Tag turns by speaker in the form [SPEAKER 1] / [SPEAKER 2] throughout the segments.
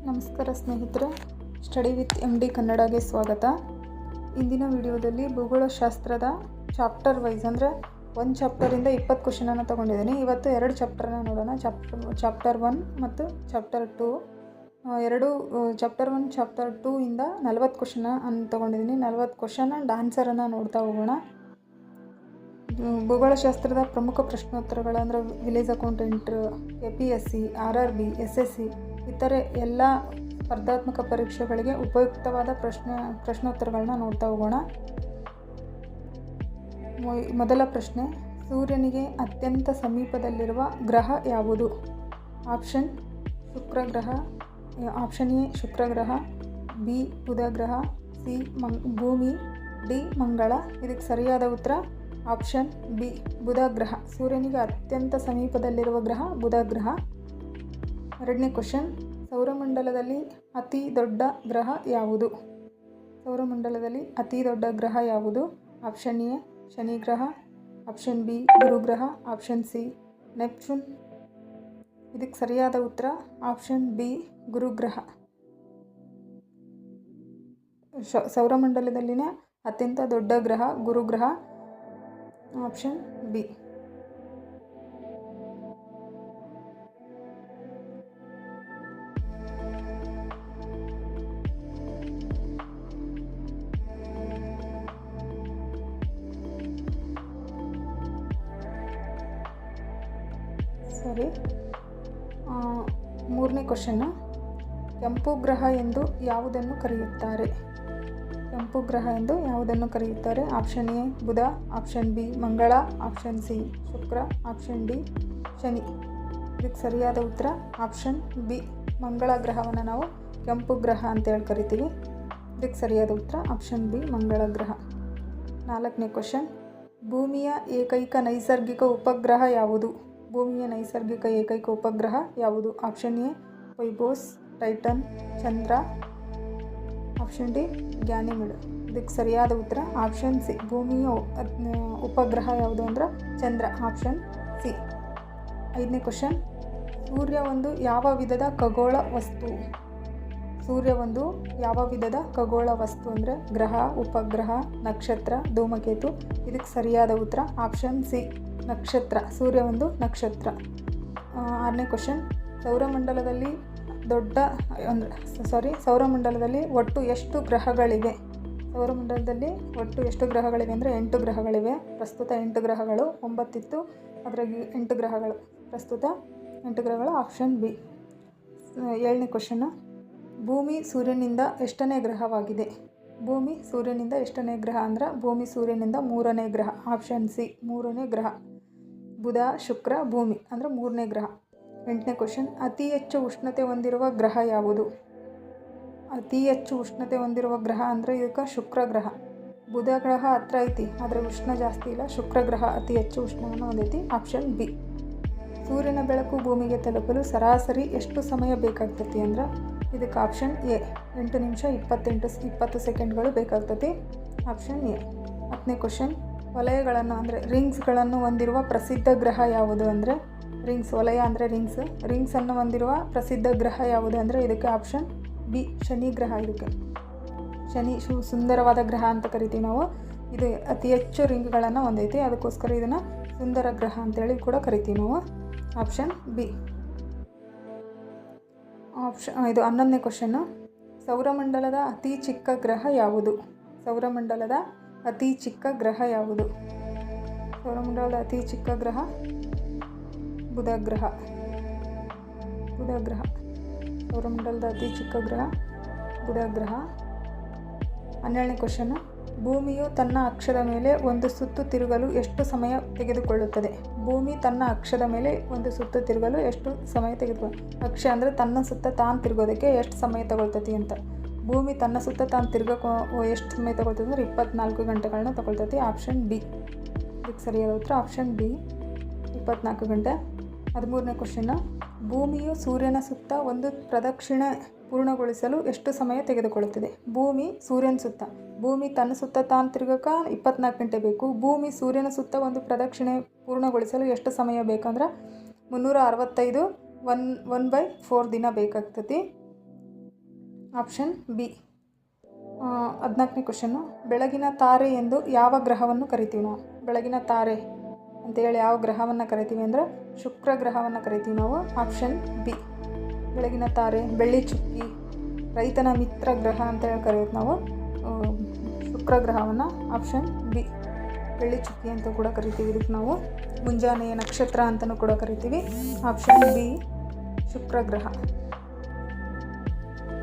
[SPEAKER 1] ನಮಸ್ಕಾರ ಸ್ನೇಹಿತರೆ, study with MD ಕನ್ನಡಗೆ ಸ್ವಾಗತ. ಇಂದಿನ ವಿಡಿಯೋದಲ್ಲಿ ಭೂಗೋಳಶಾಸ್ತ್ರದ ಚಾಪ್ಟರ್ ವೈಸ್ ಅಂದರೆ ಒಂದು ಚಾಪ್ಟರಿಂದ 20 ಕ್ವಶನನ್ನು ತೊಗೊಂಡಿದ್ದೀನಿ. ಇವತ್ತು 2 ಚಾಪ್ಟರ್ನ ನೋಡೋಣ. ಚಾಪ್ಟರ್ 1 ಮತ್ತು ಚಾಪ್ಟರ್ 2. ಚಾಪ್ಟರ್ 1 ಚಾಪ್ಟರ್ 2 ಇಂದ 40 ಕ್ವಶನ ಅನ್ನು ತೊಗೊಂಡಿದ್ದೀನಿ. 40 ಕ್ವಶನ್ ಆ್ಯಂಡ್ ಆನ್ಸರನ್ನು ನೋಡ್ತಾ ಹೋಗೋಣ. ಭೂಗೋಳಶಾಸ್ತ್ರದ ಪ್ರಮುಖ ಪ್ರಶ್ನೋತ್ತರಗಳು ಅಂದರೆ village accountant, APSC, RRB, SSC ಇತರೆ ಎಲ್ಲ ಸ್ಪರ್ಧಾತ್ಮಕ ಪರೀಕ್ಷೆಗಳಿಗೆ ಉಪಯುಕ್ತವಾದ ಪ್ರಶ್ನೋತ್ತರಗಳನ್ನ ನೋಡ್ತಾ ಹೋಗೋಣ. ಮೊದಲ ಪ್ರಶ್ನೆ, ಸೂರ್ಯನಿಗೆ ಅತ್ಯಂತ ಸಮೀಪದಲ್ಲಿರುವ ಗ್ರಹ ಯಾವುದು? ಆಪ್ಷನ್ ಎ ಶುಕ್ರ ಗ್ರಹ, B ಬುಧ ಗ್ರಹ, C ಭೂಮಿ, D ಮಂಗಳ. ಇದಕ್ಕೆ ಸರಿಯಾದ ಉತ್ತರ ಆಪ್ಷನ್ B ಬುಧ ಗ್ರಹ. ಸೂರ್ಯನಿಗೆ ಅತ್ಯಂತ ಸಮೀಪದಲ್ಲಿರುವ ಗ್ರಹ ಬುಧ ಗ್ರಹ. ಎರಡನೇ ಕ್ವಶನ್, ಸೌರಮಂಡಲದಲ್ಲಿ ಅತಿ ದೊಡ್ಡ ಗ್ರಹ ಯಾವುದು? ಸೌರಮಂಡಲದಲ್ಲಿ ಅತಿ ದೊಡ್ಡ ಗ್ರಹ ಯಾವುದು? ಆಪ್ಷನ್ ಎ ಶನಿ ಗ್ರಹ, ಆಪ್ಷನ್ ಬಿ ಗುರುಗ್ರಹ, ಆಪ್ಷನ್ ಸಿ ನೆಪ್ಚೂನ್. ಇದಕ್ಕೆ ಸರಿಯಾದ ಉತ್ತರ ಆಪ್ಷನ್ ಬಿ ಗುರುಗ್ರಹ. ಸೌರಮಂಡಲದಲ್ಲಿನ ಅತ್ಯಂತ ದೊಡ್ಡ ಗ್ರಹ ಗುರುಗ್ರಹ, ಆಪ್ಷನ್ ಬಿ. ಸರಿ. ಮೂರನೇ ಕ್ವಶನ್ನು, ಕೆಂಪು ಗ್ರಹ ಎಂದು ಯಾವುದನ್ನು ಕರೆಯುತ್ತಾರೆ? ಕೆಂಪು ಗ್ರಹ ಎಂದು ಯಾವುದನ್ನು ಕರೆಯುತ್ತಾರೆ? ಆಪ್ಷನ್ ಎ ಬುಧ, ಆಪ್ಷನ್ ಬಿ ಮಂಗಳ, ಆಪ್ಷನ್ ಸಿ ಶುಕ್ರ, ಆಪ್ಷನ್ ಡಿ ಶನಿ. ಇದಕ್ಕೆ ಸರಿಯಾದ ಉತ್ತರ ಆಪ್ಷನ್ ಬಿ ಮಂಗಳ ಗ್ರಹವನ್ನು ನಾವು ಕೆಂಪು ಗ್ರಹ ಅಂತೇಳಿ ಕರಿತೀವಿ. ಇದಕ್ಕೆ ಸರಿಯಾದ ಉತ್ತರ ಆಪ್ಷನ್ ಬಿ ಮಂಗಳ ಗ್ರಹ. ನಾಲ್ಕನೇ ಕ್ವಶನ್, ಭೂಮಿಯ ಏಕೈಕ ನೈಸರ್ಗಿಕ ಉಪಗ್ರಹ ಯಾವುದು? ಭೂಮಿಯ ನೈಸರ್ಗಿಕ ಏಕೈಕ ಉಪಗ್ರಹ ಯಾವುದು? ಆಪ್ಷನ್ ಎ ಫೈಬೋಸ್, ಟೈಟನ್, ಚಂದ್ರ, ಆಪ್ಷನ್ ಡಿ ಗ್ಯಾನಿಮಿಡ್. ಇದಕ್ಕೆ ಸರಿಯಾದ ಉತ್ತರ ಆಪ್ಷನ್ ಸಿ ಭೂಮಿಯ ಉಪಗ್ರಹ ಯಾವುದು ಅಂದ್ರೆ ಚಂದ್ರ, ಆಪ್ಷನ್ ಸಿ. ಐದನೇ ಕ್ವಶನ್, ಸೂರ್ಯ ಒಂದು ಯಾವ ವಿಧದ ಖಗೋಳ ವಸ್ತು? ಸೂರ್ಯ ಒಂದು ಯಾವ ವಿಧದ ಖಗೋಳ ವಸ್ತು ಅಂದರೆ ಗ್ರಹ, ಉಪಗ್ರಹ, ನಕ್ಷತ್ರ, ಧೂಮಕೇತು. ಇದಕ್ಕೆ ಸರಿಯಾದ ಉತ್ತರ ಆಪ್ಷನ್ ಸಿ ನಕ್ಷತ್ರ. ಸೂರ್ಯ ಒಂದು ನಕ್ಷತ್ರ. ಆರನೇ ಕ್ವಶನ್, ಸೌರಮಂಡಲದಲ್ಲಿ ಒಟ್ಟು ಎಷ್ಟು ಗ್ರಹಗಳಿವೆ? ಸೌರಮಂಡಲದಲ್ಲಿ ಒಟ್ಟು ಎಷ್ಟು ಗ್ರಹಗಳಿವೆ ಅಂದರೆ 8 ಗ್ರಹಗಳಿವೆ. ಪ್ರಸ್ತುತ 8 ಗ್ರಹಗಳು. 9 ಇತ್ತು, ಅದರಾಗಿ 8 ಗ್ರಹಗಳು. ಪ್ರಸ್ತುತ 8 ಗ್ರಹಗಳು, ಆಪ್ಷನ್ ಬಿ. ಏಳನೇ ಕ್ವಶನ್, ಭೂಮಿ ಸೂರ್ಯನಿಂದ ಎಷ್ಟನೇ ಗ್ರಹವಾಗಿದೆ? ಭೂಮಿ ಸೂರ್ಯನಿಂದ ಎಷ್ಟನೇ ಗ್ರಹ ಅಂದ್ರೆ ಭೂಮಿ ಸೂರ್ಯನಿಂದ 3ನೇ ಗ್ರಹ, ಆಪ್ಷನ್ ಸಿ 3ನೇ ಗ್ರಹ. ಬುಧ, ಶುಕ್ರ, ಭೂಮಿ ಅಂದರೆ 3ನೇ ಗ್ರಹ. ಎಂಟನೇ ಕ್ವಶನ್, ಅತಿ ಹೆಚ್ಚು ಉಷ್ಣತೆ ಹೊಂದಿರುವ ಗ್ರಹ ಯಾವುದು? ಅತಿ ಹೆಚ್ಚು ಉಷ್ಣತೆ ಹೊಂದಿರುವ ಗ್ರಹ ಅಂದರೆ ಇದಕ್ಕೆ ಶುಕ್ರ ಗ್ರಹ. ಬುಧ ಗ್ರಹ ಹತ್ರ ಐತಿ, ಆದರೆ ಉಷ್ಣ ಜಾಸ್ತಿ ಇಲ್ಲ. ಶುಕ್ರ ಗ್ರಹ ಅತಿ ಹೆಚ್ಚು ಉಷ್ಣವನ್ನು ಹೊಂದೈತಿ, ಆಪ್ಷನ್ ಬಿ. ಸೂರ್ಯನ ಬೆಳಕು ಭೂಮಿಗೆ ತಲುಪಲು ಸರಾಸರಿ ಎಷ್ಟು ಸಮಯ ಬೇಕಾಗ್ತತಿ ಅಂದ್ರೆ ಇದಕ್ಕೆ ಆಪ್ಷನ್ ಎ 8 ನಿಮಿಷ 20 ಸೆಕೆಂಡ್ಗಳು ಬೇಕಾಗ್ತತಿ, ಆಪ್ಷನ್ ಎ. 10ನೇ ಕ್ವಶನ್, ವಲಯಗಳನ್ನು ಅಂದರೆ ರಿಂಗ್ಸ್ಗಳನ್ನು ಹೊಂದಿರುವ ಪ್ರಸಿದ್ಧ ಗ್ರಹ ಯಾವುದು ಅಂದರೆ ವಲಯ ಅಂದರೆ ರಿಂಗ್ಸನ್ನು ಹೊಂದಿರುವ ಪ್ರಸಿದ್ಧ ಗ್ರಹ ಯಾವುದು ಅಂದರೆ ಇದಕ್ಕೆ ಆಪ್ಷನ್ ಬಿ ಶನಿ ಗ್ರಹ. ಇದಕ್ಕೆ ಶನಿ ಸುಂದರವಾದ ಗ್ರಹ ಅಂತ ಕರಿತೀವಿ ನಾವು. ಇದು ಅತಿ ಹೆಚ್ಚು ರಿಂಗ್ಗಳನ್ನು ಹೊಂದೈತಿ, ಅದಕ್ಕೋಸ್ಕರ ಇದನ್ನು ಸುಂದರ ಗ್ರಹ ಅಂತೇಳಿ ಕೂಡ ಕರಿತೀವಿ ನಾವು, ಆಪ್ಷನ್ ಬಿ. ಇದು 11ನೇ ಕ್ವಶನ್ನು, ಸೌರಮಂಡಲದ ಅತಿ ಚಿಕ್ಕ ಗ್ರಹ ಯಾವುದು? ಸೌರಮಂಡಲದ ಅತಿ ಚಿಕ್ಕ ಗ್ರಹ ಯಾವುದು? ಸೌರಮಂಡಲದ ಅತಿ ಚಿಕ್ಕ ಗ್ರಹ ಬುಧ ಗ್ರಹ. ಸೌರಮಂಡಲದ ಅತಿ ಚಿಕ್ಕ ಗ್ರಹ ಬುಧ ಗ್ರಹ. 12ನೇ ಕ್ವಶನ್ನು, ಭೂಮಿಯು ತನ್ನ ಅಕ್ಷದ ಮೇಲೆ ಒಂದು ಸುತ್ತು ತಿರುಗಲು ಎಷ್ಟು ಸಮಯ ತೆಗೆದುಕೊಳ್ಳುತ್ತದೆ? ಭೂಮಿ ತನ್ನ ಅಕ್ಷದ ಮೇಲೆ ಒಂದು ಸುತ್ತು ತಿರುಗಲು ಎಷ್ಟು ಸಮಯ ಅಕ್ಷ ಅಂದರೆ ತನ್ನ ಸುತ್ತ ತಾನು ತಿರುಗೋದಕ್ಕೆ ಎಷ್ಟು ಸಮಯ ತಗೊಳ್ತತಿ ಅಂತ. ಭೂಮಿ ತನ್ನ ಸುತ್ತ ತಾನು ತಿರುಗಕ್ಕೆ ಎಷ್ಟು ಸಮಯ ತಗೊಳ್ತದೆ ಅಂದರೆ 24 ಗಂಟೆಗಳನ್ನ ತಗೊಳ್ತತಿ, ಆಪ್ಷನ್ ಬಿ. ಇದಕ್ಕೆ ಸರಿಯಾದ ಉತ್ತರ ಆಪ್ಷನ್ ಬಿ 24 ಗಂಟೆ. 13ನೇ ಕ್ವಶನ್ನು, ಭೂಮಿಯು ಸೂರ್ಯನ ಸುತ್ತ ಒಂದು ಪ್ರದಕ್ಷಿಣೆ ಪೂರ್ಣಗೊಳಿಸಲು ಎಷ್ಟು ಸಮಯ ತೆಗೆದುಕೊಳ್ಳುತ್ತದೆ? ಭೂಮಿ ತನ್ನ ಸುತ್ತ ತಾನು ತಿರುಗಕ್ಕೆ 24 ಗಂಟೆ ಬೇಕು. ಭೂಮಿ ಸೂರ್ಯನ ಸುತ್ತ ಒಂದು ಪ್ರದಕ್ಷಿಣೆ ಪೂರ್ಣಗೊಳಿಸಲು ಎಷ್ಟು ಸಮಯ ಬೇಕಂದ್ರೆ 365 1/4 ದಿನ ಬೇಕಾಗ್ತತಿ. Option B. 14ನೇ ಕ್ವಶನ್ನು, ಬೆಳಗಿನ ತಾರೆ ಎಂದು ಯಾವ ಗ್ರಹವನ್ನು ಕರಿತೀವಿ ನಾವು? ಬೆಳಗಿನ ತಾರೆ ಅಂತೇಳಿ ಯಾವ ಗ್ರಹವನ್ನು ಕರಿತೀವಿ ಅಂದರೆ ಶುಕ್ರ ಗ್ರಹವನ್ನು ಕರಿತೀವಿ ನಾವು. Option B. ಬೆಳಗಿನ ತಾರೆ, ಬೆಳ್ಳಿ ಚುಕ್ಕಿ, ರೈತನ ಮಿತ್ರ ಗ್ರಹ ಅಂತೇಳಿ ಕರೆಯೋದು ನಾವು ಶುಕ್ರ ಗ್ರಹವನ್ನು. Option B. ಬೆಳ್ಳಿ ಚುಕ್ಕಿ ಅಂತ ಕೂಡ ಕರಿತೀವಿ ಇದಕ್ಕೆ ನಾವು. ಮುಂಜಾನೆಯ ನಕ್ಷತ್ರ ಅಂತಲೂ ಕೂಡ ಕರಿತೀವಿ. ಆಪ್ಷನ್ ಬಿ ಶುಕ್ರ ಗ್ರಹ.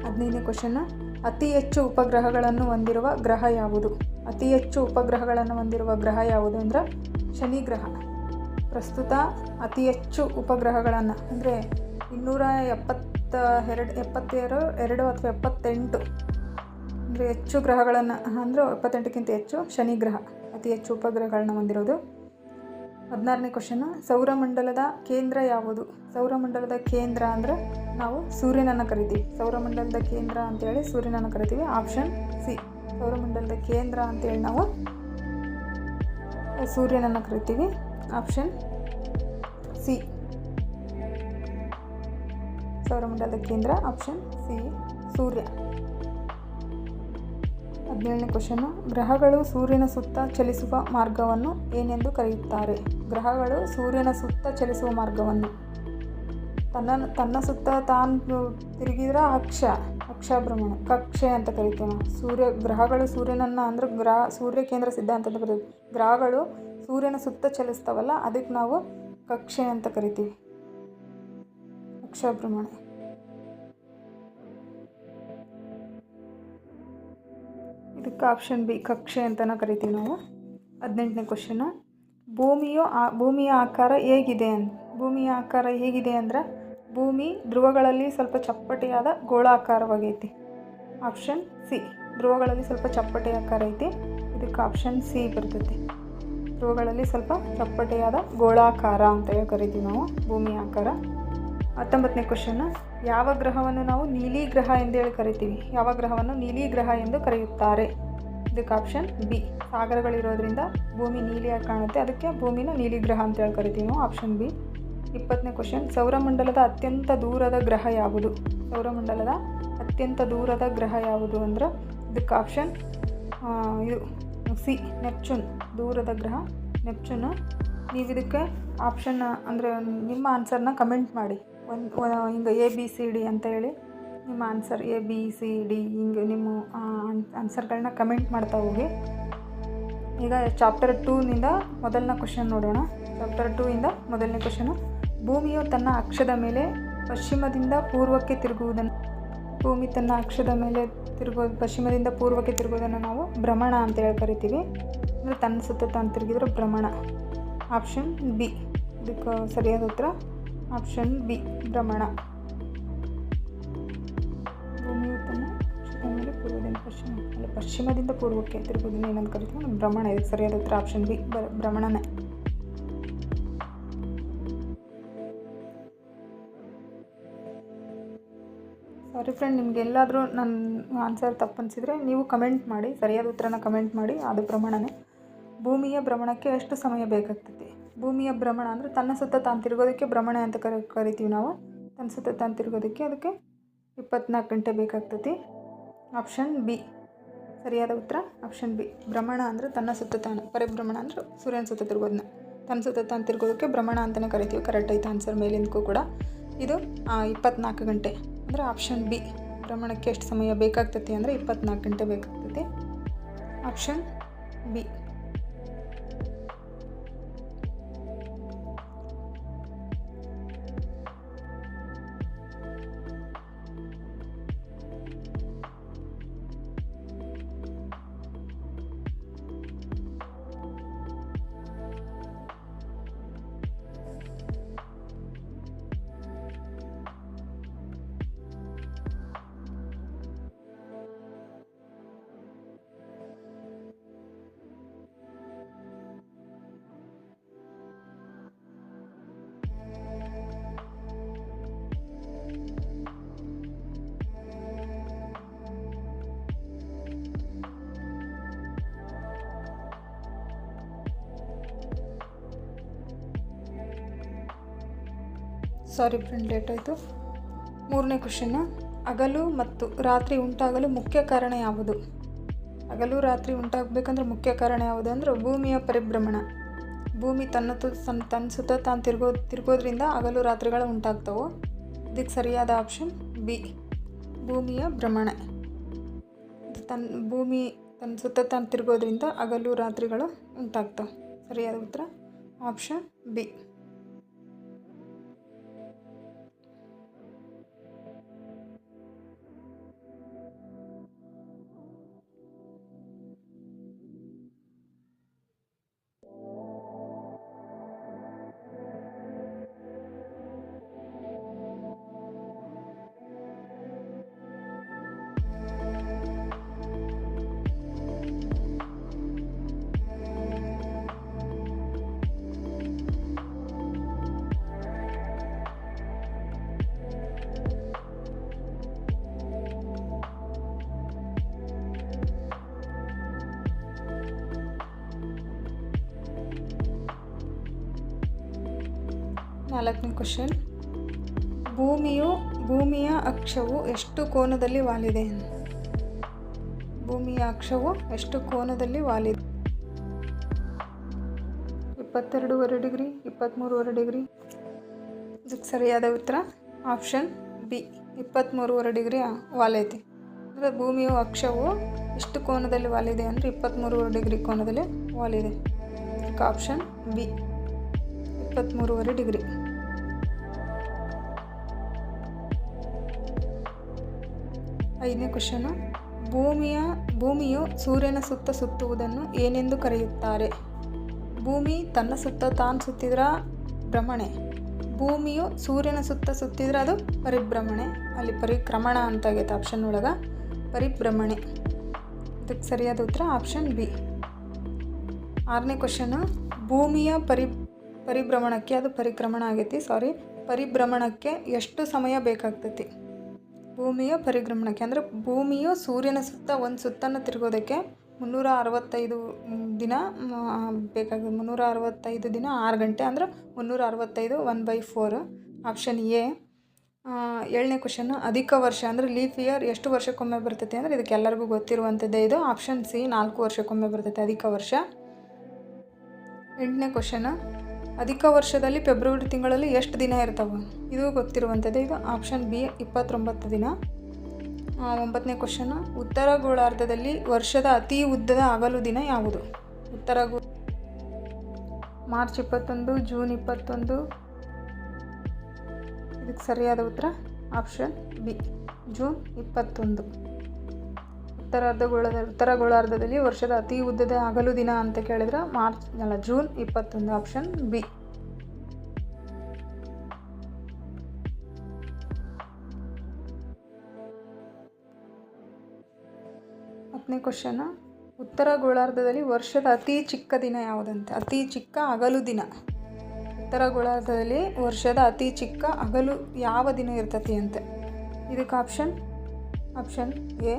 [SPEAKER 1] 15ನೇ ಕ್ವಶನ್ನು, ಅತಿ ಹೆಚ್ಚು ಉಪಗ್ರಹಗಳನ್ನು ಹೊಂದಿರುವ ಗ್ರಹ ಯಾವುದು? ಅತಿ ಹೆಚ್ಚು ಉಪಗ್ರಹಗಳನ್ನು ಹೊಂದಿರುವ ಗ್ರಹ ಯಾವುದು ಅಂದರೆ ಶನಿ ಗ್ರಹ. ಪ್ರಸ್ತುತ ಅತಿ ಹೆಚ್ಚು ಉಪಗ್ರಹಗಳನ್ನು ಅಂದರೆ 272 ಅಥವಾ 78 ಅಂದರೆ ಹೆಚ್ಚು ಗ್ರಹಗಳನ್ನು ಅಂದರೆ 78ಕ್ಕಿಂತ ಹೆಚ್ಚು ಶನಿ ಗ್ರಹ ಅತಿ ಹೆಚ್ಚು ಉಪಗ್ರಹಗಳನ್ನ ಹೊಂದಿರೋದು. 16ನೇ ಕ್ವಶನ್ನು, ಸೌರಮಂಡಲದ ಕೇಂದ್ರ ಯಾವುದು? ಸೌರಮಂಡಲದ ಕೇಂದ್ರ ಅಂದರೆ ನಾವು ಸೂರ್ಯನನ್ನು ಕರಿತೀವಿ. ಸೌರಮಂಡಲದ ಕೇಂದ್ರ ಅಂತೇಳಿ ಸೂರ್ಯನನ್ನು ಕರಿತೀವಿ. Option C. ಸೌರಮಂಡಲದ ಕೇಂದ್ರ ಅಂತೇಳಿ ನಾವು ಸೂರ್ಯನನ್ನು ಕರಿತೀವಿ. Option C. ಸೌರಮಂಡಲದ ಕೇಂದ್ರ ಆಪ್ಷನ್ ಸಿ ಸೂರ್ಯ. 17ನೇ ಕ್ವಶನ್ನು, ಗ್ರಹಗಳು ಸೂರ್ಯನ ಸುತ್ತ ಚಲಿಸುವ ಮಾರ್ಗವನ್ನು ಏನೆಂದು ಕರೆಯುತ್ತಾರೆ? ಗ್ರಹಗಳು ಸೂರ್ಯನ ಸುತ್ತ ಚಲಿಸುವ ಮಾರ್ಗವನ್ನು ತನ್ನ ಸುತ್ತ ತಾನು ತಿರುಗಿದ್ರೆ ಅಕ್ಷಭ್ರಮಣ, ಕಕ್ಷೆ ಅಂತ ಕರಿತೀವಿ ನಾವು. ಗ್ರಹಗಳು ಸೂರ್ಯನನ್ನು ಅಂದರೆ ಸೂರ್ಯ ಕೇಂದ್ರ ಸಿದ್ಧಾಂತ ಅಂತ ಕರಿತೀವಿ. ಗ್ರಹಗಳು ಸೂರ್ಯನ ಸುತ್ತ ಚಲಿಸ್ತಾವಲ್ಲ ಅದಕ್ಕೆ ನಾವು ಕಕ್ಷೆ ಅಂತ ಕರಿತೀವಿ, ಅಕ್ಷಭ್ರಮಣ. ಇದಕ್ಕೆ ಆಪ್ಷನ್ ಬಿ ಕಕ್ಷೆ ಅಂತಲೂ ಕರಿತೀವಿ ನಾವು. 18ನೇ ಕ್ವಶನ್ನು, ಭೂಮಿಯ ಆಕಾರ ಹೇಗಿದೆ ಭೂಮಿಯ ಆಕಾರ ಹೇಗಿದೆ ಅಂದರೆ ಭೂಮಿ ಧ್ರುವಗಳಲ್ಲಿ ಸ್ವಲ್ಪ ಚಪ್ಪಟೆಯಾದ ಗೋಳಾಕಾರವಾಗೈತಿ. Option C. ಧ್ರುವಗಳಲ್ಲಿ ಸ್ವಲ್ಪ ಚಪ್ಪಟೆ ಆಕಾರ ಐತಿ. ಇದಕ್ಕೆ ಆಪ್ಷನ್ ಸಿ ಬರ್ತೈತಿ. ಧ್ರುವಗಳಲ್ಲಿ ಸ್ವಲ್ಪ ಚಪ್ಪಟೆಯಾದ ಗೋಳಾಕಾರ ಅಂತ ಹೇಳಿ ಕರಿತೀವಿ ನಾವು ಭೂಮಿಯ ಆಕಾರ. 19ನೇ ಕ್ವಶನ್ನು, ಯಾವ ಗ್ರಹವನ್ನು ನಾವು ನೀಲಿ ಗ್ರಹ ಎಂದೇಳಿ ಕರಿತೀವಿ? ಯಾವ ಗ್ರಹವನ್ನು ನೀಲಿ ಗ್ರಹ ಎಂದು ಕರೆಯುತ್ತಾರೆ? ಇದಕ್ಕೆ ಆಪ್ಷನ್ ಬಿ. ಸಾಗರಗಳಿರೋದ್ರಿಂದ ಭೂಮಿ ನೀಲಿಯಾಗಿ ಕಾಣುತ್ತೆ, ಅದಕ್ಕೆ ಭೂಮಿನ ನೀಲಿ ಗ್ರಹ ಅಂತೇಳಿ ಕರಿತೀವಿ ನಾವು. Option B. 20ನೇ ಕ್ವಶನ್, ಸೌರಮಂಡಲದ ಅತ್ಯಂತ ದೂರದ ಗ್ರಹ ಯಾವುದು? ಸೌರಮಂಡಲದ ಅತ್ಯಂತ ದೂರದ ಗ್ರಹ ಯಾವುದು ಅಂದ್ರೆ ಇದಕ್ಕೆ ಆಪ್ಷನ್ ಇದು ಸಿ ನೆಪ್ಚೂನ್. ದೂರದ ಗ್ರಹ ನೆಪ್ಚೂನ್. ನೀವು ಇದಕ್ಕೆ ಆಪ್ಷನ್ ಅಂದರೆ ನಿಮ್ಮ ಆನ್ಸರ್ನ ಕಮೆಂಟ್ ಮಾಡಿ. ಹಿಂಗೆ ABCD ಅಂತ ಹೇಳಿ ನಿಮ್ಮ ಆನ್ಸರ್ ABCD ಹಿಂಗೆ ನಿಮ್ಮ ಆನ್ಸರ್ಗಳನ್ನ ಕಮೆಂಟ್ ಮಾಡ್ತಾ ಹೋಗಿ. ಈಗ ಚಾಪ್ಟರ್ 2ನಿಂದ ಮೊದಲನೇ ಕ್ವಶನ್ ನೋಡೋಣ. ಚಾಪ್ಟರ್ 2ಇಂದ ಮೊದಲನೇ ಕ್ವಶನು, ಭೂಮಿಯು ತನ್ನ ಅಕ್ಷದ ಮೇಲೆ ಪಶ್ಚಿಮದಿಂದ ಪೂರ್ವಕ್ಕೆ ತಿರುಗುವುದನ್ನು ಪಶ್ಚಿಮದಿಂದ ಪೂರ್ವಕ್ಕೆ ತಿರುಗುವುದನ್ನು ನಾವು ಭ್ರಮಣ ಅಂತ ಹೇಳಿ ಕರಿತೀವಿ. ಅಂದರೆ ತನ್ನ ಸುತ್ತ ತಾನು ತಿರುಗಿದ್ರೆ ಭ್ರಮಣ. Option B. ಇದಕ್ಕೆ ಸರಿಯಾದ ಉತ್ತರ ಆಪ್ಷನ್ ಬಿ ಭ್ರಮಣ. ಭೂಮಿಯು ತನ್ನ ಅಕ್ಷದ ಮೇಲೆ ಪಶ್ಚಿಮದಿಂದ ಪೂರ್ವಕ್ಕೆ ತಿರುಗುವುದನ್ನು ಏನಂತ ಕರಿತೀವಿ? ಭ್ರಮಣ. ಇದಕ್ಕೆ ಸರಿಯಾದ ಉತ್ತರ ಆಪ್ಷನ್ ಬಿ ಭ್ರಮಣನೇ. ಸಾರಿ ಫ್ರೆಂಡ್, ನಿಮಗೆಲ್ಲಾದರೂ ನನ್ನ ಆನ್ಸರ್ ತಪ್ಪು ಅನಿಸಿದರೆ ನೀವು ಕಮೆಂಟ್ ಮಾಡಿ, ಸರಿಯಾದ ಉತ್ತರನ ಕಮೆಂಟ್ ಮಾಡಿ. ಅದು ಭ್ರಮಣನೇ. ಭೂಮಿಯ ಭ್ರಮಣಕ್ಕೆ ಎಷ್ಟು ಸಮಯ ಬೇಕಾಗ್ತೈತಿ? ಭೂಮಿಯ ಭ್ರಮಣ ಅಂದರೆ ತನ್ನ ಸುತ್ತ ತಾನು ತಿರುಗೋದಕ್ಕೆ ಭ್ರಮಣ ಅಂತ ಕರಿತೀವಿ ನಾವು. ತನ್ನ ಸುತ್ತ ತಾನು ತಿರುಗೋದಕ್ಕೆ ಅದಕ್ಕೆ 24 ಗಂಟೆ ಬೇಕಾಗ್ತೈತಿ. ಆಪ್ಷನ್ ಬಿ ಸರಿಯಾದ ಉತ್ತರ ಆಪ್ಷನ್ ಬಿ ಭ್ರಮಣ ಅಂದರೆ ತನ್ನ ಸುತ್ತ ತಾನು. ಪರಿಭ್ರಮಣ ಅಂದರೆ ಸೂರ್ಯನ ಸುತ್ತ ತಿರುಗೋದನ್ನ ತನ್ನ ಸುತ್ತ ತಾನು ತಿರುಗೋದಕ್ಕೆ ಭ್ರಮಣ ಅಂತಲೇ ಕರಿತೀವಿ. ಕರೆಕ್ಟ್ ಐತೆ ಆನ್ಸರ್ ಮೇಲಿಂದಕ್ಕೂ ಕೂಡ. ಇದು 24 ಗಂಟೆ ಅಂದರೆ ಆಪ್ಷನ್ ಬಿ. ಭ್ರಮಣಕ್ಕೆ ಎಷ್ಟು ಸಮಯ ಬೇಕಾಗ್ತೈತಿ ಅಂದರೆ 24 ಗಂಟೆ ಬೇಕಾಗ್ತೈತಿ. Option B. Sorry friend, late ಆಯಿತು. 3ನೇ ಕ್ವಶನ್ನು, ಹಗಲು ಮತ್ತು ರಾತ್ರಿ ಉಂಟಾಗಲು ಮುಖ್ಯ ಕಾರಣ ಯಾವುದು? ಹಗಲು ರಾತ್ರಿ ಉಂಟಾಗಬೇಕಂದ್ರೆ ಮುಖ್ಯ ಕಾರಣ ಯಾವುದು ಅಂದರೆ ಭೂಮಿಯ ಪರಿಭ್ರಮಣ. ಭೂಮಿ ತನ್ನ ಸುತ್ತ ತಾನು ತಿರುಗೋದ್ರಿಂದ ಹಗಲು ರಾತ್ರಿಗಳು ಉಂಟಾಗ್ತವೆ. ಇದಕ್ಕೆ ಸರಿಯಾದ ಆಪ್ಷನ್ ಬಿ, ಭೂಮಿಯ ಭ್ರಮಣೆ. ಭೂಮಿ ತನ್ನ ಸುತ್ತ ತಾನು ತಿರುಗೋದ್ರಿಂದ ಹಗಲು ರಾತ್ರಿಗಳು ಉಂಟಾಗ್ತವೆ. ಸರಿಯಾದ ಉತ್ತರ ಆಪ್ಷನ್ ಬಿ. ನಾಲ್ಕನೇ ಕ್ವಶನ್, ಭೂಮಿಯ ಅಕ್ಷವು ಎಷ್ಟು ಕೋನದಲ್ಲಿ ವಾಲಿದೆ? ಭೂಮಿಯ ಅಕ್ಷವು ಎಷ್ಟು ಕೋನದಲ್ಲಿ ವಾಲಿದೆ? 22.5 ಡಿಗ್ರಿ, 23.5 ಡಿಗ್ರಿ. ಇದಕ್ಕೆ ಸರಿಯಾದ ಉತ್ತರ ಆಪ್ಷನ್ ಬಿ, 23.5 ಡಿಗ್ರಿ ವಾಲೈತಿ. ಅಂದರೆ ಭೂಮಿಯ ಅಕ್ಷವು ಎಷ್ಟು ಕೋನದಲ್ಲಿ ವಾಲಿದೆ ಅಂದರೆ 23.5 ಡಿಗ್ರಿ ಕೋನದಲ್ಲಿ ವಾಲಿದೆ. ಇದಕ್ಕೆ ಆಪ್ಷನ್ ಬಿ, 23.5 ಡಿಗ್ರಿ. 5ನೇ ಕ್ವಶನು, ಭೂಮಿಯು ಸೂರ್ಯನ ಸುತ್ತ ಸುತ್ತುವುದನ್ನು ಏನೆಂದು ಕರೆಯುತ್ತಾರೆ? ಭೂಮಿ ತನ್ನ ಸುತ್ತ ತಾನು ಸುತ್ತಿದ್ರ ಭ್ರಮಣೆ, ಭೂಮಿಯು ಸೂರ್ಯನ ಸುತ್ತ ಸುತ್ತಿದ್ರೆ ಅದು ಪರಿಭ್ರಮಣೆ. ಅಲ್ಲಿ ಪರಿಕ್ರಮಣ ಅಂತ ಆಗೈತೆ ಆಪ್ಷನ್ ಒಳಗೆ, ಪರಿಭ್ರಮಣೆ. ಇದಕ್ಕೆ ಸರಿಯಾದ ಉತ್ತರ ಆಪ್ಷನ್ ಬಿ. 6ನೇ ಕ್ವಶನು, ಭೂಮಿಯ ಪರಿಭ್ರಮಣಕ್ಕೆ, ಅದು ಪರಿಕ್ರಮಣ ಆಗೈತಿ ಪರಿಭ್ರಮಣಕ್ಕೆ ಎಷ್ಟು ಸಮಯ ಬೇಕಾಗ್ತೈತಿ? ಭೂಮಿಯ ಪರಿಭ್ರಮಣಕ್ಕೆ ಅಂದರೆ ಭೂಮಿಯು ಸೂರ್ಯನ ಸುತ್ತ ಒಂದು ಸುತ್ತನ್ನು ತಿರುಗೋದಕ್ಕೆ 365 ದಿನ ಬೇಕಾಗುತ್ತೆ. 365 ದಿನ 6 ಗಂಟೆ ಅಂದರೆ 365 1/4. Option A. 7ನೇ ಕ್ವಶನ್ನು, ಅಧಿಕ ವರ್ಷ ಅಂದರೆ ಲೀಫ್ ಇಯರ್ ಎಷ್ಟು ವರ್ಷಕ್ಕೊಮ್ಮೆ ಬರ್ತೈತೆ ಅಂದರೆ ಇದಕ್ಕೆ ಎಲ್ಲರಿಗೂ ಗೊತ್ತಿರುವಂಥದ್ದೇ ಇದು. ಆಪ್ಷನ್ ಸಿ, 4 ವರ್ಷಕ್ಕೊಮ್ಮೆ ಬರ್ತೈತೆ ಅಧಿಕ ವರ್ಷ. 8ನೇ ಕ್ವಶನು, ಅಧಿಕ ವರ್ಷದಲ್ಲಿ ಫೆಬ್ರವರಿ ತಿಂಗಳಲ್ಲಿ ಎಷ್ಟು ದಿನ ಇರ್ತವೆ? ಇದು ಗೊತ್ತಿರುವಂಥದ್ದು. ಇದು ಆಪ್ಷನ್ ಬಿ, 29 ದಿನ. 9ನೇ ಕ್ವಶನು, ಉತ್ತರ ಗೋಳಾರ್ಧದಲ್ಲಿ ವರ್ಷದ ಅತಿ ಉದ್ದದ ಹಗಲು ದಿನ ಯಾವುದು? March 21, June 21. ಇದಕ್ಕೆ ಸರಿಯಾದ ಉತ್ತರ ಆಪ್ಷನ್ ಬಿ, ಜೂನ್ 21. ಉತ್ತರ ಗೋಳಾರ್ಧದಲ್ಲಿ ವರ್ಷದ ಅತಿ ಉದ್ದದ ಹಗಲು ದಿನ ಅಂತ ಕೇಳಿದ್ರೆ ಜೂನ್ 21, ಆಪ್ಷನ್ ಬಿ. 10ನೇ ಕ್ವಶನ್, ಉತ್ತರ ಗೋಳಾರ್ಧದಲ್ಲಿ ವರ್ಷದ ಅತಿ ಚಿಕ್ಕ ದಿನ ಯಾವುದಂತೆ? ಅತಿ ಚಿಕ್ಕ ಹಗಲು ದಿನ. ಉತ್ತರ ಗೋಳಾರ್ಧದಲ್ಲಿ ವರ್ಷದ ಅತಿ ಚಿಕ್ಕ ಹಗಲು ಯಾವ ದಿನ ಇರ್ತತಿ ಅಂತೆ? ಇದಕ್ಕೆ ಆಪ್ಷನ್ ಎ,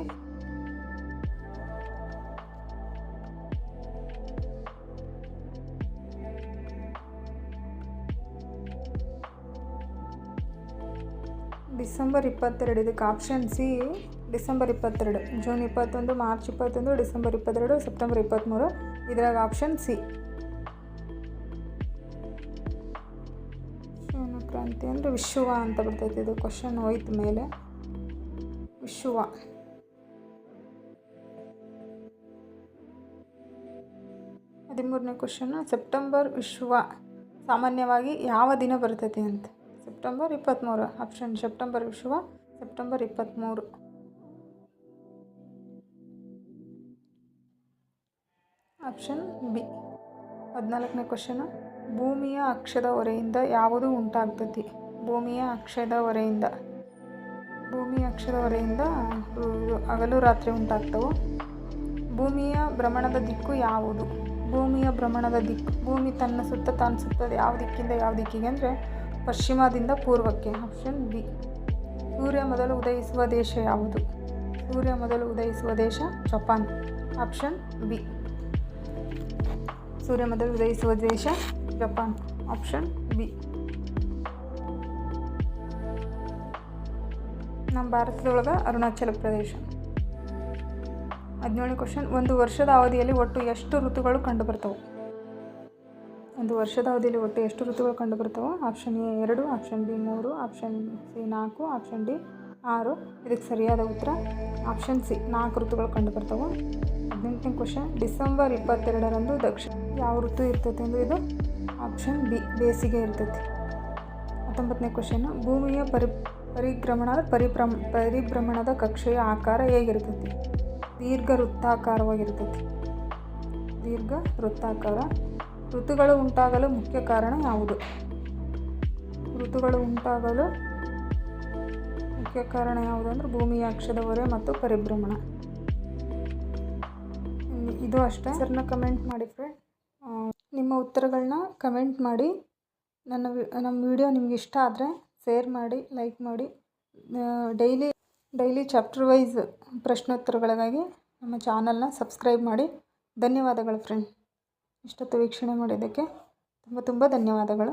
[SPEAKER 1] ಡಿಸೆಂಬರ್ 22. ಇದಕ್ಕೆ option C, December 22. June 21, March 21, December 22, September 23. ಇದ್ರಾಗ ಆಪ್ಷನ್ ಸಿ. ಶಿವನ ಕ್ರಾಂತಿ ಅಂದರೆ ವಿಶ್ವ ಅಂತ ಬರ್ತೈತೆ. ಇದು ಕ್ವಶನ್ ಹೋಯ್ತು ಮೇಲೆ. ವಿಶ್ವ. 13ನೇ ಕ್ವಶನ್, ಸೆಪ್ಟೆಂಬರ್ ವಿಶ್ವ ಸಾಮಾನ್ಯವಾಗಿ ಯಾವ ದಿನ ಬರ್ತೈತೆ ಅಂತ? ಸೆಪ್ಟೆಂಬರ್ 23. ಆಪ್ಷನ್ ಸೆಪ್ಟೆಂಬರ್ ವಿಶ್ವ, ಸೆಪ್ಟೆಂಬರ್ 23. Option B. 14ನೇ ಕ್ವಶನ್, ಭೂಮಿಯ ಅಕ್ಷದ ಹೊರೆಯಿಂದ ಯಾವುದು ಉಂಟಾಗ್ತತಿ? ಭೂಮಿಯ ಅಕ್ಷದ ಹೊರೆಯಿಂದ ಹಗಲು ರಾತ್ರಿ ಉಂಟಾಗ್ತವೆ. ಭೂಮಿಯ ಭ್ರಮಣದ ದಿಕ್ಕು ಯಾವುದು? ಭೂಮಿಯ ಭ್ರಮಣದ ದಿಕ್ಕು, ಭೂಮಿ ತನ್ನ ಸುತ್ತ ತಾನು ಸುತ್ತೋದು ಯಾವ ದಿಕ್ಕಿಂದ ಯಾವ ದಿಕ್ಕಿಗೆ ಅಂದರೆ ಪಶ್ಚಿಮದಿಂದ ಪೂರ್ವಕ್ಕೆ. Option B. ಸೂರ್ಯ ಮೊದಲು ಉದಯಿಸುವ ದೇಶ ಯಾವುದು? ಸೂರ್ಯ ಮೊದಲು ಉದಯಿಸುವ ದೇಶ ಜಪಾನ್. Option B. ಸೂರ್ಯ ಮೊದಲು ಉದಯಿಸುವ ದೇಶ ಜಪಾನ್. Option B. ನಮ್ಮ ಭಾರತದೊಳಗೆ ಅರುಣಾಚಲ ಪ್ರದೇಶ. 17ನೇ ಕ್ವಶನ್, ಒಂದು ವರ್ಷದ ಅವಧಿಯಲ್ಲಿ ಒಟ್ಟು ಎಷ್ಟು ಋತುಗಳು ಕಂಡುಬರ್ತವೆ? ಒಂದು ವರ್ಷದ ಅವಧಿಯಲ್ಲಿ ಒಟ್ಟು ಎಷ್ಟು ಋತುಗಳು ಕಂಡುಬರ್ತವೆ? Option A 2, option B 3, option C 4, option D 6. ಇದಕ್ಕೆ ಸರಿಯಾದ ಉತ್ತರ ಆಪ್ಷನ್ ಸಿ 4 ಋತುಗಳು ಕಂಡುಬರ್ತವೆ. 18ನೇ ಕ್ವಶನ್, ಡಿಸೆಂಬರ್ 22ರಂದು ದಕ್ಷಿಣ ಯಾವ ಋತು ಇರ್ತೈತೆ ಅಂದರೆ ಇದು ಆಪ್ಷನ್ ಬಿ ಬೇಸಿಗೆ ಇರ್ತೈತಿ. 19ನೇ ಕ್ವಶನ್, ಭೂಮಿಯ ಪರಿಭ್ರಮಣದ ಕಕ್ಷೆಯ ಆಕಾರ ಹೇಗಿರ್ತೈತಿ? ದೀರ್ಘ ವೃತ್ತಾಕಾರವಾಗಿರ್ತೈತಿ. ದೀರ್ಘ ವೃತ್ತಾಕಾರ. ಋತುಗಳು ಉಂಟಾಗಲು ಮುಖ್ಯ ಕಾರಣ ಯಾವುದು? ಋತುಗಳು ಉಂಟಾಗಲು ಮುಖ್ಯ ಕಾರಣ ಯಾವುದು ಅಂದರೆ ಭೂಮಿಯ ಅಕ್ಷದ ಹೊರೆ ಮತ್ತು ಪರಿಭ್ರಮಣ. ಇದು ಅಷ್ಟೇ. ಸರ್ನ ಕಮೆಂಟ್ ಮಾಡಿ ಫ್ರೆಂಡ್. ನಿಮ್ಮ ಉತ್ತರಗಳನ್ನ ಕಮೆಂಟ್ ಮಾಡಿ. ನಮ್ಮ ವಿಡಿಯೋ ನಿಮ್ಗೆ ಇಷ್ಟ ಆದರೆ ಶೇರ್ ಮಾಡಿ, ಲೈಕ್ ಮಾಡಿ. ಡೈಲಿ ಚಾಪ್ಟರ್ ವೈಸ್ ಪ್ರಶ್ನೋತ್ತರಗಳಿಗಾಗಿ ನಮ್ಮ ಚಾನಲ್ನ ಸಬ್ಸ್ಕ್ರೈಬ್ ಮಾಡಿ. ಧನ್ಯವಾದಗಳು ಫ್ರೆಂಡ್. ಇಷ್ಟೊತ್ತು ವೀಕ್ಷಣೆ ಮಾಡಿದ್ದಕ್ಕೆ ತುಂಬ ಧನ್ಯವಾದಗಳು.